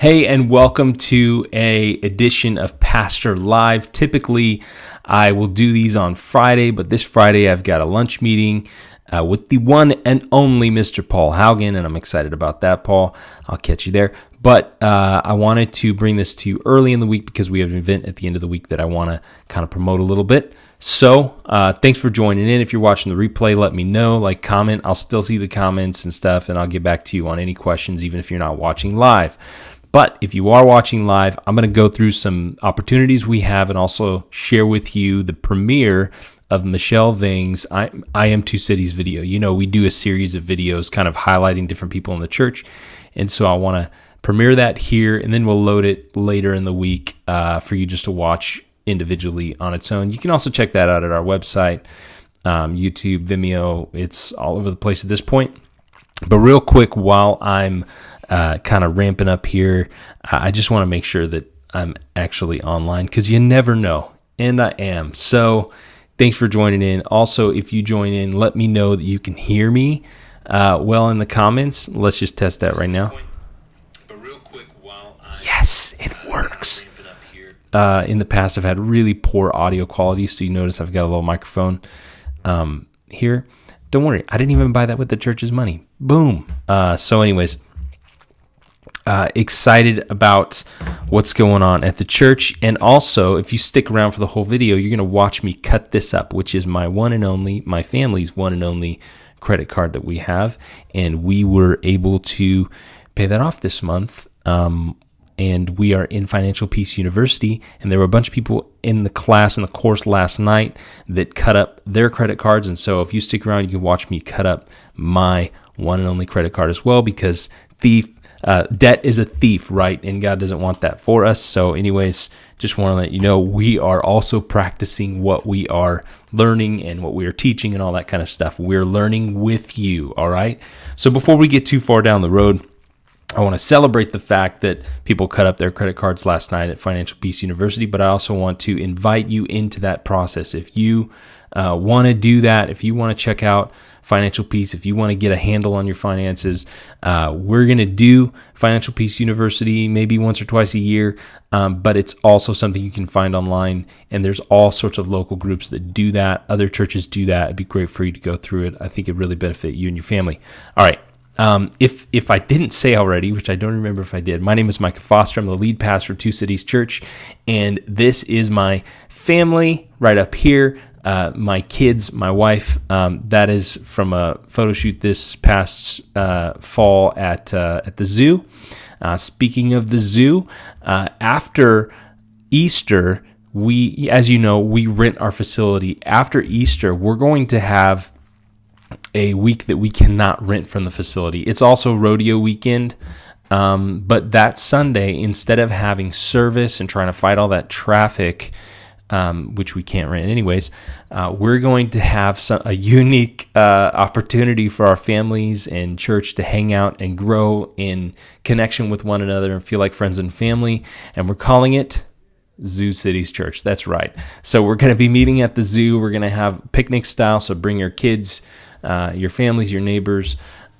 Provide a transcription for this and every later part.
Hey, and welcome to a edition of Pastor Live. Typically, I will do these on Friday, but this Friday I've got a lunch meeting with the one and only Mr. Paul Haugen, and I'm excited about that, Paul. I'll catch you there. But I wanted to bring this to you early in the week because we have an event at the end of the week that I want to kind of promote a little bit. So thanks for joining in. If you're watching the replay, let me know, comment. I'll still see the comments and stuff, and I'll get back to you on any questions, even if you're not watching live. But if you are watching live, I'm going to go through some opportunities we have and also share with you the premiere of Michelle Ving's I Am Two Cities video. You know, we do a series of videos kind of highlighting different people in the church. And so I want to premiere that here, and then we'll load it later in the week for you just to watch individually on its own. You can also check that out at our website, YouTube, Vimeo. It's all over the place at this point. But real quick, while I'm kind of ramping up here, I just want to make sure that I'm actually online because you never know, and I am. So thanks for joining in. Also, if you join in, let me know that you can hear me well in the comments. Let's just test that right now. But real quick, while yes, it works. In the past, I've had really poor audio quality, so you notice I've got a little microphone here. Don't worry, I didn't even buy that with the church's money. Boom. So anyways, excited about what's going on at the church. And also, if you stick around for the whole video, you're going to watch me cut this up, which is my family's one and only credit card that we have. And we were able to pay that off this month. And we are in Financial Peace University, and there were a bunch of people in the course last night that cut up their credit cards. And so if you stick around, you can watch me cut up my one and only credit card as well, because debt is a thief, right? And God doesn't want that for us. So anyways, just want to let you know, we are also practicing what we are learning and what we are teaching and all that kind of stuff. We're learning with you, all right? So before we get too far down the road, I want to celebrate the fact that people cut up their credit cards last night at Financial Peace University, but I also want to invite you into that process. If you want to do that, if you want to check out Financial Peace, if you want to get a handle on your finances, we're going to do Financial Peace University maybe once or twice a year, but it's also something you can find online, and there's all sorts of local groups that do that. Other churches do that. It'd be great for you to go through it. I think it'd really benefit you and your family. All right. If I didn't say already, which I don't remember if I did, my name is Micah Foster. I'm the lead pastor of TwoCities.Church, and this is my family right up here. My kids, my wife. That is from a photo shoot this past fall at the zoo. Speaking of the zoo, after Easter, as you know, we rent our facility. After Easter, we're going to have a week that we cannot rent from the facility. It's also rodeo weekend, but that Sunday, instead of having service and trying to fight all that traffic, which we can't rent anyways, we're going to have a unique opportunity for our families and church to hang out and grow in connection with one another and feel like friends and family, and we're calling it TwoCities.Church. That's right. So we're going to be meeting at the zoo. We're going to have picnic style, so bring your kids, your families, your neighbors,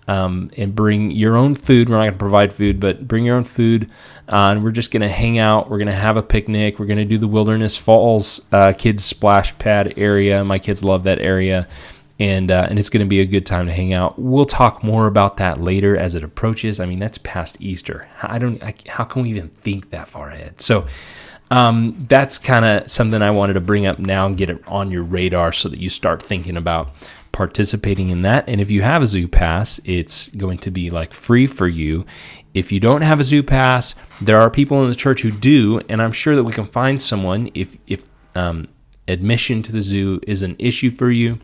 and bring your own food. We're not going to provide food, but bring your own food, and we're just going to hang out. We're going to have a picnic. We're going to do the Wilderness Falls kids splash pad area. My kids love that area, and it's going to be a good time to hang out. We'll talk more about that later as it approaches. I mean, that's past Easter. How can we even think that far ahead? So that's kind of something I wanted to bring up now and get it on your radar so that you start thinking about participating in that. And if you have a zoo pass, it's going to be free for you. If you don't have a zoo pass, there are people in the church who do, and I'm sure that we can find someone if admission to the zoo is an issue for you.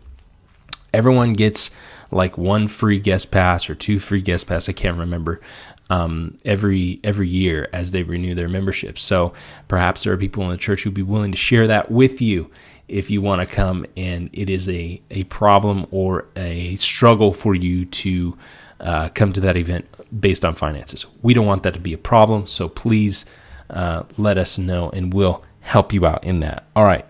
Everyone gets one free guest pass or 2 free guest pass, I can't remember, every year as they renew their membership. So perhaps there are people in the church who'd be willing to share that with you if you want to come and it is a problem or a struggle for you to come to that event based on finances. We don't want that to be a problem, so please let us know and we'll help you out in that. All right.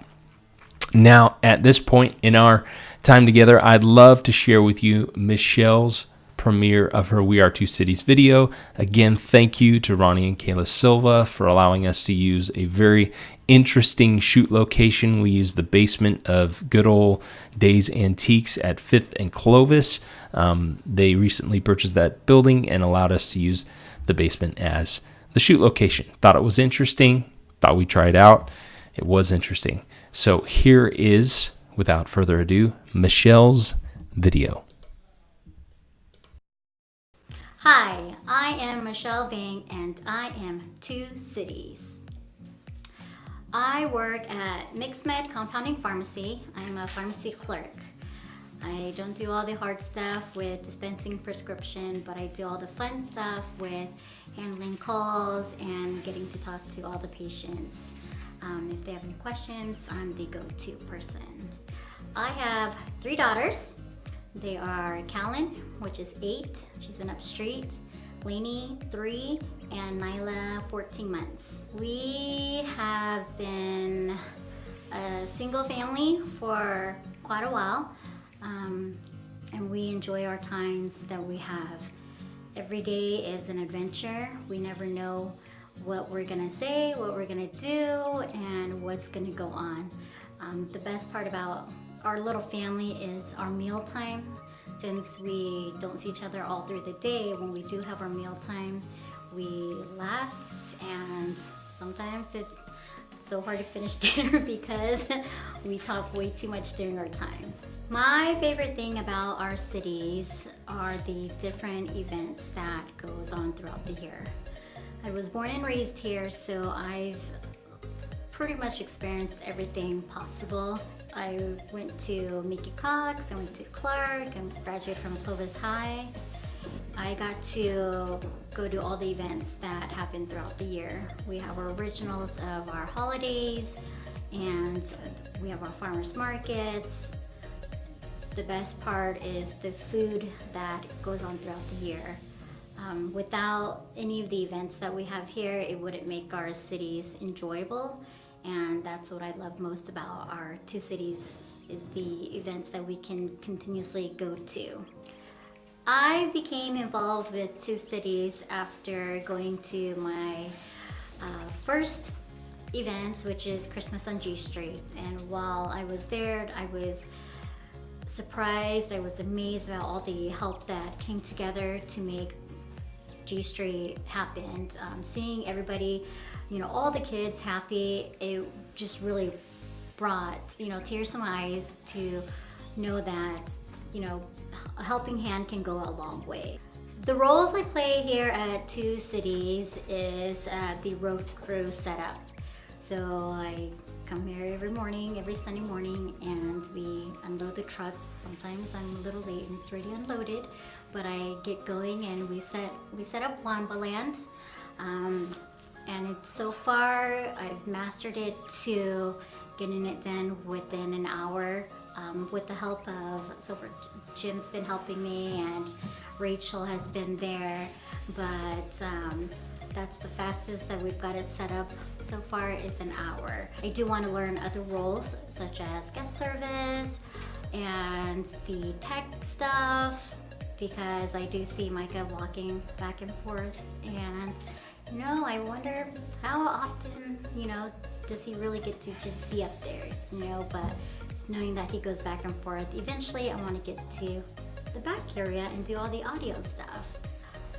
Now, at this point in our time together, I'd love to share with you Michelle's premiere of her We Are Two Cities video. Again, thank you to Ronnie and Kayla Silva for allowing us to use a very interesting shoot location. We used the basement of Good Old Days Antiques at 5th and Clovis. They recently purchased that building and allowed us to use the basement as the shoot location. Thought it was interesting. Thought we'd try it out. It was interesting. So here is, without further ado, Michelle's video. Hi, I am Michelle Vang and I am Two Cities. I work at MixMed Compounding Pharmacy. I'm a pharmacy clerk. I don't do all the hard stuff with dispensing prescription, but I do all the fun stuff with handling calls and getting to talk to all the patients. If they have any questions, I'm the go-to person. I have 3 daughters. They are Callan, which is 8, she's an upstreet, Lainey, 3, and Nyla, 14 months. We have been a single family for quite a while, and we enjoy our times that we have. Every day is an adventure. We never know what we're gonna say, what we're gonna do, and what's gonna go on. The best part about our little family is our meal time. Since we don't see each other all through the day, when we do have our meal time, we laugh, and sometimes it's so hard to finish dinner because we talk way too much during our time. My favorite thing about our cities are the different events that goes on throughout the year. I was born and raised here, so I've pretty much experienced everything possible. I went to Mickey Cox, I went to Clark, and graduated from Clovis High. I got to go to all the events that happen throughout the year. We have our originals of our holidays, and we have our farmers markets. The best part is the food that goes on throughout the year. Without any of the events that we have here, it wouldn't make our cities enjoyable. And that's what I love most about our Two Cities, is the events that we can continuously go to. I became involved with Two Cities after going to my first event, which is Christmas on G Street. And while I was there, I was surprised, I was amazed about all the help that came together to make G Street happen. Seeing everybody, all the kids happy, it just really brought, tears to my eyes to know that, a helping hand can go a long way. The roles I play here at Two Cities is the road crew setup. So I come here every morning, every Sunday morning, and we unload the truck. Sometimes I'm a little late and it's already unloaded, but I get going and we set up Wambaland. And it's so far, I've mastered it to getting it done within an hour with the help of, Jim's been helping me and Rachel has been there, but that's the fastest that we've got it set up so far is an hour. I do want to learn other roles such as guest service and the tech stuff, because I do see Micah walking back and forth, and I wonder how often, does he really get to just be up there, but knowing that he goes back and forth, eventually I want to get to the back area and do all the audio stuff.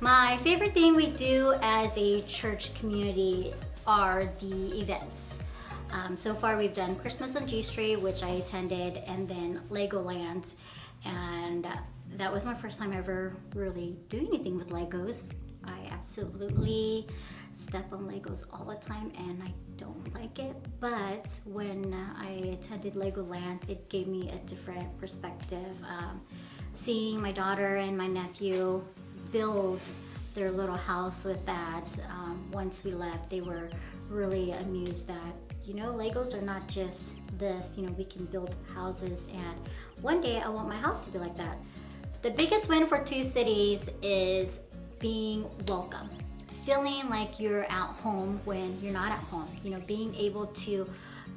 My favorite thing we do as a church community are the events. So far we've done Christmas on G Street, which I attended, and then Legoland, and that was my first time ever really doing anything with Legos. I absolutely step on Legos all the time and I don't like it, but when I attended Legoland, it gave me a different perspective. Seeing my daughter and my nephew build their little house with that, once we left, they were really amused that, Legos are not just this, we can build houses, and one day I want my house to be like that. The biggest win for Two Cities is being welcome. Feeling like you're at home when you're not at home. Being able to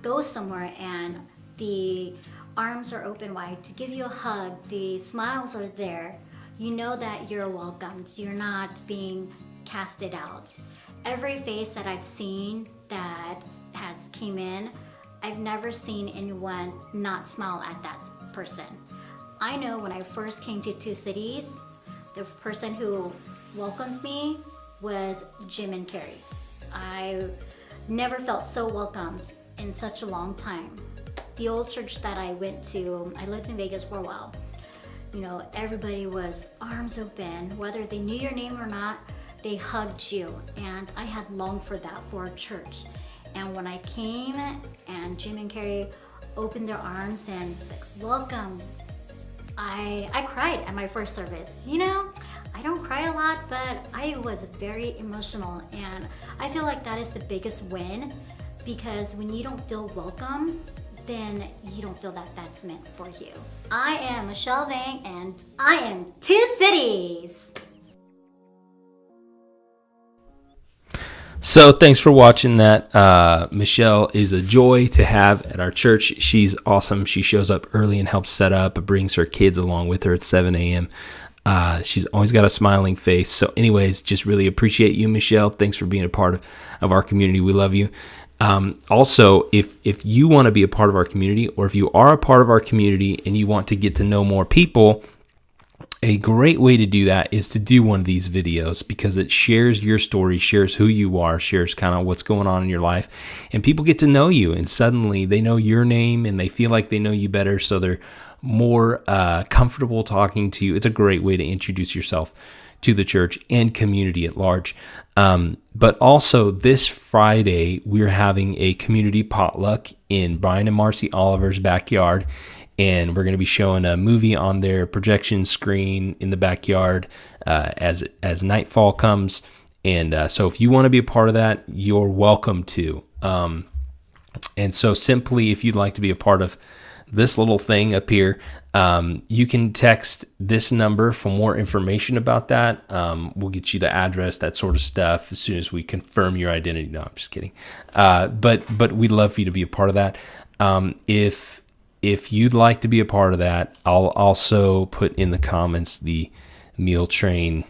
go somewhere and the arms are open wide to give you a hug, the smiles are there. you know that you're welcomed. You're not being casted out. Every face that I've seen that has came in, I've never seen anyone not smile at that person. I know when I first came to Two Cities, the person who welcomed me was Jim and Carrie. I never felt so welcomed in such a long time. The old church that I went to, I lived in Vegas for a while. You know, everybody was arms open, whether they knew your name or not, they hugged you. And I had longed for that for a church. And when I came and Jim and Carrie opened their arms and was like, welcome, I cried at my first service. You know, I don't cry a lot, but I was very emotional. And I feel like that is the biggest win, because when you don't feel welcome, then you don't feel that that's meant for you. I am Michelle Vang, and I am Two Cities. So thanks for watching that. Michelle is a joy to have at our church. She's awesome. She shows up early and helps set up, brings her kids along with her at 7 a.m. She's always got a smiling face. So anyways, just really appreciate you, Michelle. Thanks for being a part of our community. We love you. Also, if you want to be a part of our community, or if you are a part of our community and you want to get to know more people, a great way to do that is to do one of these videos, because it shares your story, shares who you are, shares kind of what's going on in your life, and people get to know you, and suddenly they know your name and they feel like they know you better, so they're more comfortable talking to you. It's a great way to introduce yourself to the church and community at large. But also this Friday, we're having a community potluck in Brian and Marcy Oliver's backyard. And we're going to be showing a movie on their projection screen in the backyard as nightfall comes. And so if you want to be a part of that, you're welcome to. And so simply, if you'd like to be a part of this little thing up here, you can text this number for more information about that. We'll get you the address, that sort of stuff, as soon as we confirm your identity. No, I'm just kidding. But we'd love for you to be a part of that. If you'd like to be a part of that, I'll also put in the comments the meal train.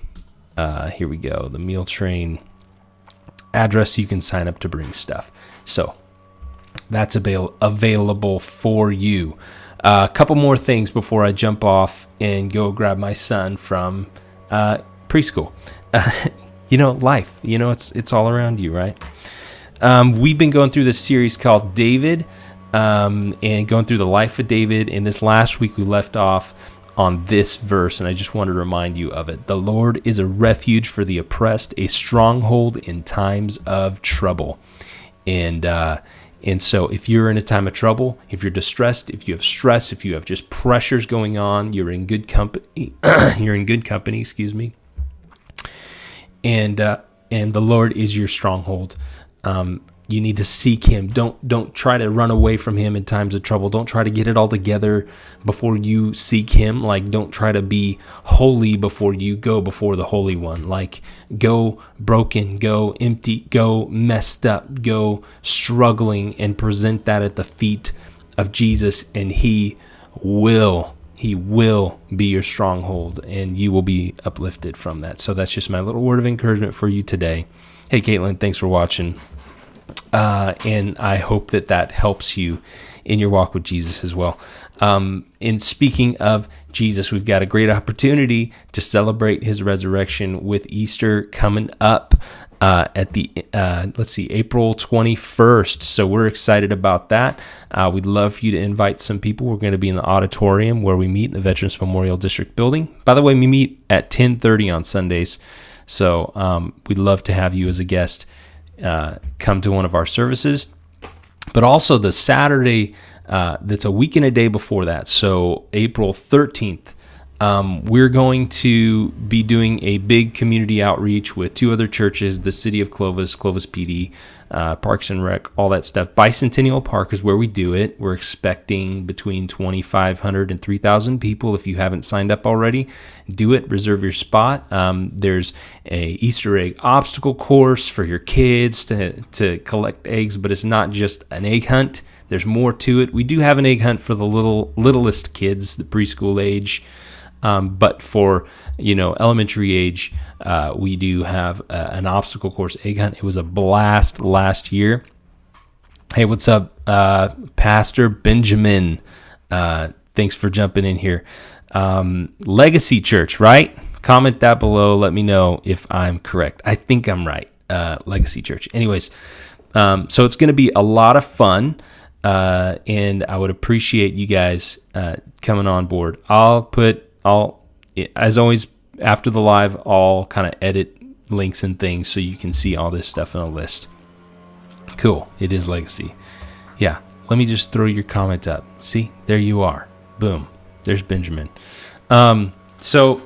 Here we go. The meal train address, so you can sign up to bring stuff. So that's available for you. A couple more things before I jump off and go grab my son from preschool. Life. It's all around you, right? We've been going through this series called David. And going through the life of David. And this last week we left off on this verse, and I just want to remind you of it. The Lord is a refuge for the oppressed, a stronghold in times of trouble. And so if you're in a time of trouble, if you're distressed, if you have stress, if you have just pressures going on, you're in good company. You're in good company, excuse me. And the Lord is your stronghold. You need to seek him. Don't try to run away from him in times of trouble. Don't try to get it all together before you seek him. Like, don't try to be holy before you go before the Holy One. Like, go broken, go empty, go messed up, go struggling, and present that at the feet of Jesus, and he will be your stronghold, and you will be uplifted from that. So that's just my little word of encouragement for you today. Hey, Caitlin, thanks for watching. And I hope that helps you in your walk with Jesus as well. And speaking of Jesus, we've got a great opportunity to celebrate his resurrection with Easter coming up at the, April 21st. So we're excited about that. We'd love for you to invite some people. We're going to be in the auditorium where we meet in the Veterans Memorial District building. By the way, we meet at 10:30 on Sundays. So we'd love to have you as a guest come to one of our services. But also the Saturday, that's a week and a day before that, so April 13th, we're going to be doing a big community outreach with two other churches, the city of Clovis PD, Parks and Rec, all that stuff. Bicentennial Park is where we do it. We're expecting between 2,500 and 3,000 people. If you haven't signed up already, do it. Reserve your spot. There's a Easter egg obstacle course for your kids to collect eggs, but it's not just an egg hunt. There's more to it. We do have an egg hunt for the littlest kids, the preschool age. But for, elementary age, we do have an obstacle course egg hunt. It was a blast last year. Hey, what's up, Pastor Benjamin? Thanks for jumping in here. Legacy Church, right? Comment that below. Let me know if I'm correct. I think I'm right. Legacy Church. Anyways, so it's going to be a lot of fun, and I would appreciate you guys coming on board. As always, after the live, I'll kind of edit links and things so you can see all this stuff in a list. Cool. It is Legacy. Yeah. Let me just throw your comment up. See, there you are. Boom. There's Benjamin. So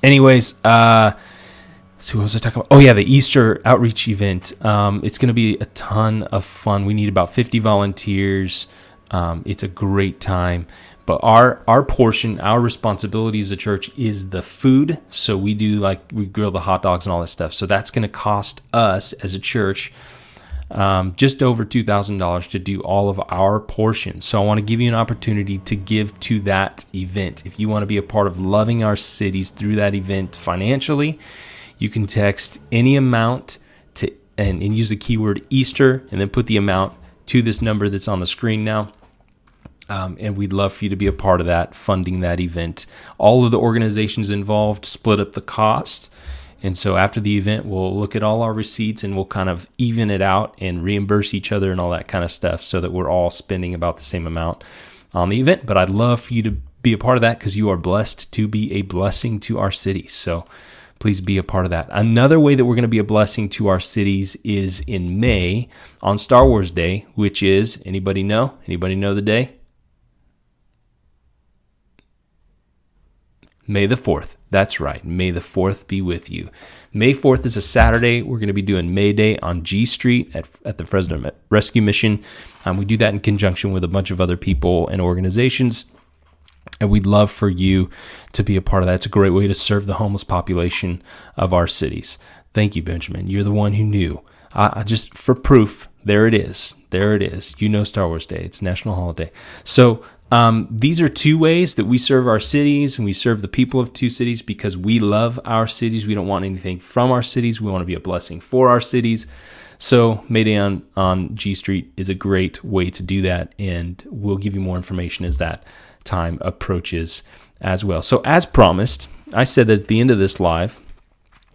anyways, so what was I talking about? Oh yeah, the Easter outreach event. It's going to be a ton of fun. We need about 50 volunteers. It's a great time. But our portion, our responsibility as a church is the food. So we grill the hot dogs and all that stuff. So that's going to cost us as a church just over $2,000 to do all of our portion. So I want to give you an opportunity to give to that event. If you want to be a part of loving our cities through that event financially, you can text any amount and use the keyword Easter and then put the amount to this number that's on the screen now. And we'd love for you to be a part of that, funding that event. All of the organizations involved split up the cost. And so after the event, we'll look at all our receipts and we'll kind of even it out and reimburse each other and all that kind of stuff so that we're all spending about the same amount on the event. But I'd love for you to be a part of that because you are blessed to be a blessing to our city. So please be a part of that. Another way that we're going to be a blessing to our cities is in May on Star Wars Day, which is, anybody know? Anybody know the day? May the 4th. That's right. May the 4th be with you. May 4th is a Saturday. We're going to be doing May Day on G Street at the Fresno Rescue Mission. We do that in conjunction with a bunch of other people and organizations. And we'd love for you to be a part of that. It's a great way to serve the homeless population of our cities. Thank you, Benjamin. You're the one who knew. Just for proof, there it is. There it is. You know Star Wars Day. It's a national holiday. So these are two ways that we serve our cities and we serve the people of Two Cities because we love our cities. We don't want anything from our cities. We want to be a blessing for our cities. So May Day on G Street is a great way to do that, and we'll give you more information as that time approaches as well. So as promised, I said that at the end of this live,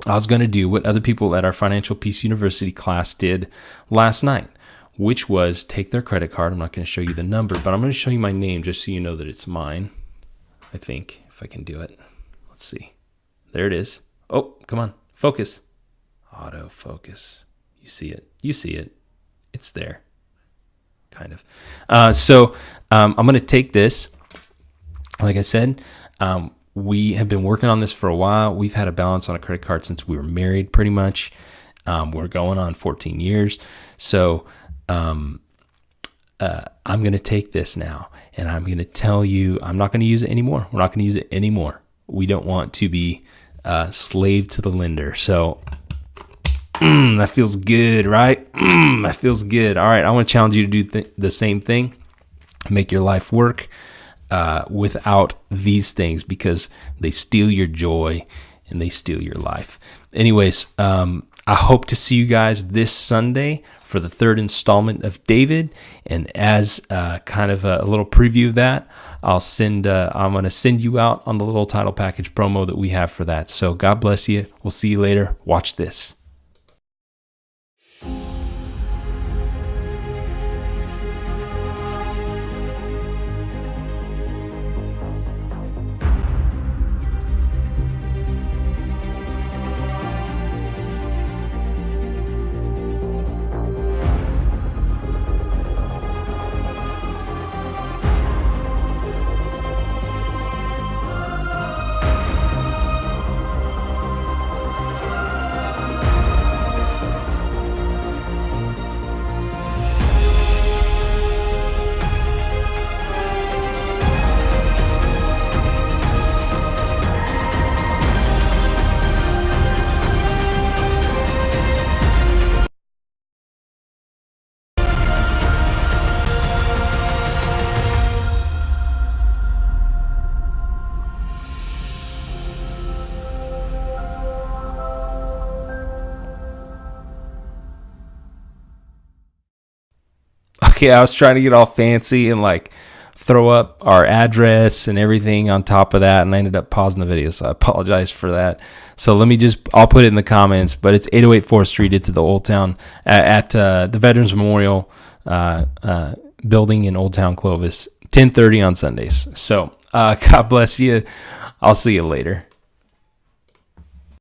I was going to do what other people at our Financial Peace University class did last night, which was take their credit card. I'm not going to show you the number, but I'm going to show you my name just so you know that it's mine. I think, if I can do it. Let's see. There it is. Oh, come on. Focus. Auto focus. You see it. You see it. It's there. Kind of. So I'm going to take this. Like I said, we have been working on this for a while. We've had a balance on a credit card since we were married pretty much. We're going on 14 years. So I'm going to take this now and I'm going to tell you, I'm not going to use it anymore. We're not going to use it anymore. We don't want to be slave to the lender. So that feels good, right? That feels good. All right. I want to challenge you to do the same thing. Make your life work without these things because they steal your joy and they steal your life. Anyways, I hope to see you guys this Sunday for the third installment of David. And as kind of a little preview of that, I'm going to send you out on the little title package promo that we have for that. So God bless you. We'll see you later. Watch this. Okay, I was trying to get all fancy and like throw up our address and everything on top of that, and I ended up pausing the video, so I apologize for that. So I'll put it in the comments, but it's 808 4th Street. It's at the Old Town, at the Veterans Memorial building in Old Town Clovis, 10:30 on Sundays. So God bless you. I'll see you later.